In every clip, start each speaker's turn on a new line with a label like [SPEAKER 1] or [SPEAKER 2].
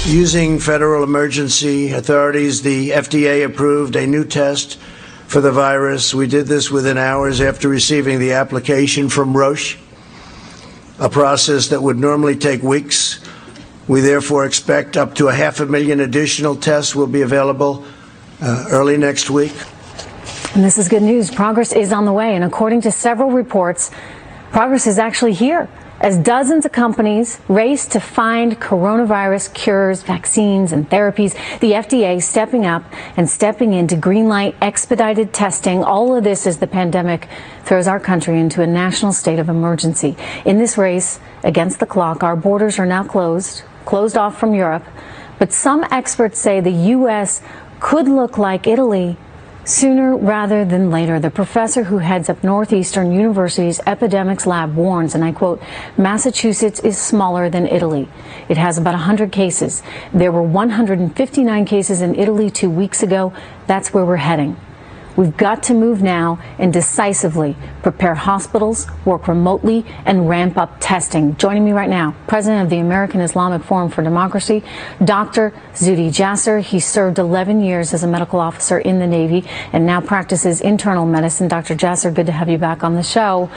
[SPEAKER 1] Using federal emergency authorities, the FDA approved a new test for the virus. We did this within hours after receiving the application from Roche, a process that would normally take weeks. We therefore expect up to 500,000 additional tests will be available early next week.
[SPEAKER 2] And this is good news. Progress is on the way. And according to several reports, progress is actually here as dozens of companies race to find coronavirus cures, vaccines, and therapies. The FDA stepping up and stepping in to greenlight expedited testing. All of this as the pandemic throws our country into a national state of emergency. In this race against the clock, our borders are now closed off from Europe. But some experts say the U.S. could look like Italy sooner rather than later. The professor who heads up Northeastern University's epidemics lab warns, and I quote, Massachusetts is smaller than Italy. It has about 100 cases. There were 159 cases in Italy 2 weeks ago. That's where we're heading. We've got to move now and decisively prepare hospitals, work remotely, and ramp up testing. Joining me right now, President of the American Islamic Forum for Democracy, Dr. Zuhdi Jasser. He served 11 years as a medical officer in the Navy and now practices internal medicine. Dr. Jasser, good to have you back on the show.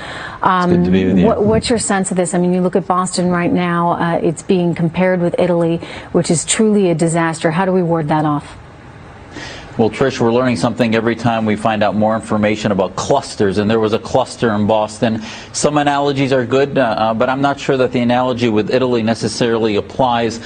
[SPEAKER 3] It's good to be with you.
[SPEAKER 2] What's your sense of this? I mean, you look at Boston right now, it's being compared with Italy, which is truly a disaster. How do we ward that off?
[SPEAKER 3] Well, Trish, we're learning something every time we find out more information about clusters, and there was a cluster in Boston. Some analogies are good, but I'm not sure that the analogy with Italy necessarily applies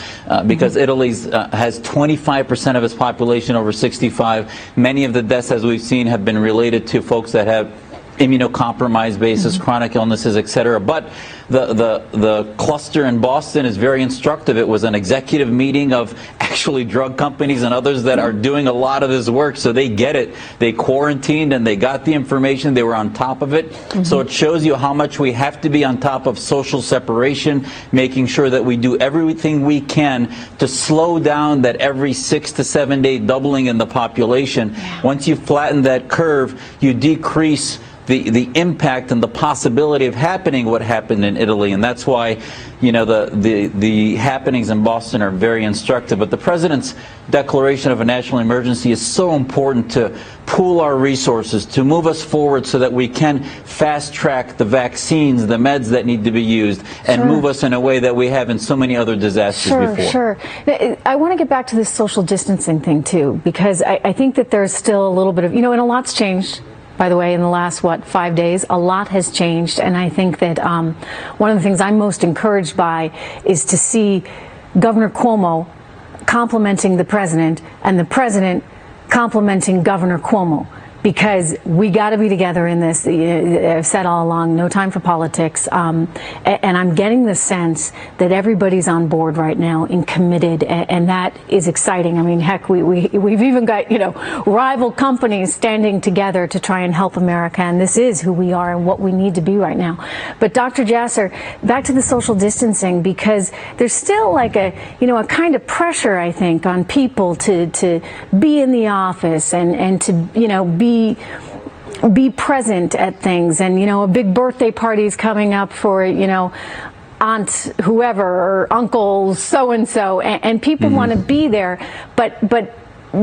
[SPEAKER 3] because Italy has 25% of its population over 65. Many of the deaths, as we've seen, have been related to folks that have immunocompromised basis, chronic illnesses, etc. But the cluster in Boston is very instructive. It was an executive meeting of actually drug companies and others that are doing a lot of this work, so they get it. They quarantined and they got the information. They were on top of it. So it shows you how much we have to be on top of social separation, making sure that we do everything we can to slow down that every 6 to 7 day doubling in the population. Once you flatten that curve, you decrease the impact and the possibility of happening what happened in Italy. And that's why, you know, the happenings in Boston are very instructive. But the president's declaration of a national emergency is so important to pool our resources, to move us forward so that we can fast track the vaccines, the meds that need to be used, and move us in a way that we have in so many other disasters before.
[SPEAKER 2] Sure. I want to get back to this social distancing thing too, because I think that there's still a little bit of, you know, and a lot's changed. By the way, in the last, 5 days, a lot has changed. And I think that one of the things I'm most encouraged by is to see Governor Cuomo complimenting the president and the president complimenting Governor Cuomo. Because we got to be together in this. I've said all along, no time for politics. And I'm getting the sense that everybody's on board right now and committed, and that is exciting. I mean, heck, we've even got, you know, rival companies standing together to try and help America, and this is who we are and what we need to be right now. But Dr. Jasser, back to the social distancing, because there's still like a kind of pressure, I think, on people to be in the office and to, you know, be present at things. And, you know, a big birthday party is coming up for, you know, aunt whoever or uncle so-and-so, and people want to be there. But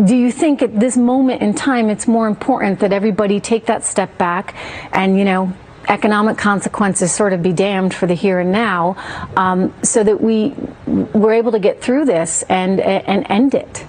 [SPEAKER 2] do you think at this moment in time it's more important that everybody take that step back and, you know, economic consequences sort of be damned for the here and now, so that we're able to get through this and end it?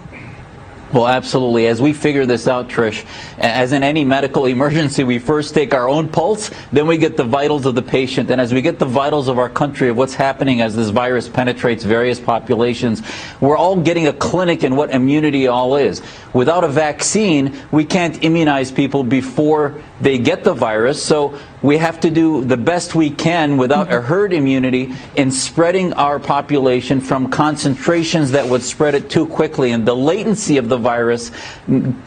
[SPEAKER 3] Well, absolutely. As we figure this out, Trish, as in any medical emergency, we first take our own pulse, then we get the vitals of the patient. And as we get the vitals of our country, of what's happening as this virus penetrates various populations, we're all getting a clinic in what immunity all is. Without a vaccine, we can't immunize people before they get the virus. So we have to do the best we can without a herd immunity in spreading our population from concentrations that would spread it too quickly. And the latency of the virus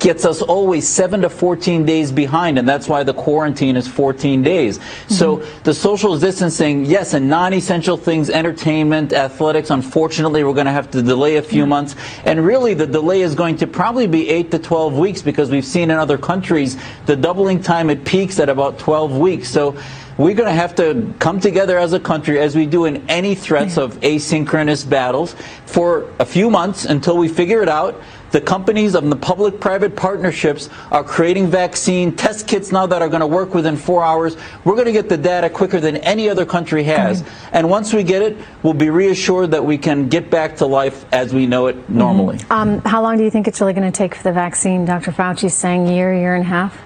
[SPEAKER 3] gets us always 7 to 14 days behind, and that's why the quarantine is 14 days. So the social distancing, yes, and non-essential things, entertainment, athletics, unfortunately, we're going to have to delay a few months. And really, the delay is going to probably be 8 to 12 weeks because we've seen in other countries the doubling time, it peaks at about 12 weeks. So we're going to have to come together as a country, as we do in any threats of asynchronous battles, for a few months until we figure it out. The companies of the public-private partnerships are creating vaccine test kits now that are going to work within 4 hours. We're going to get the data quicker than any other country has. And once we get it, we'll be reassured that we can get back to life as we know it normally.
[SPEAKER 2] How long do you think it's really going to take for the vaccine? Dr. Fauci's saying year and a half?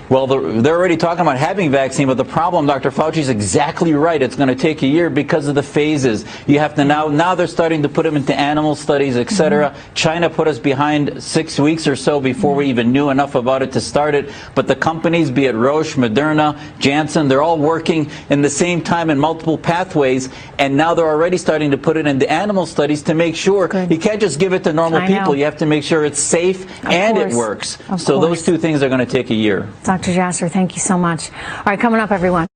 [SPEAKER 3] Well, they're already talking about having vaccine, but the problem, Dr. Fauci's exactly right. It's going to take a year because of the phases. You have to now they're starting to put them into animal studies, etc. China put us behind 6 weeks or so before we even knew enough about it to start it. But the companies, be it Roche, Moderna, Janssen, they're all working in the same time in multiple pathways, and now they're already starting to put it into animal studies to make sure. You can't just give it to normal people. You have to make sure it's safe and it works. So those two things are going to take a year.
[SPEAKER 2] Dr. Jasser, thank you so much. All right, coming up, everyone.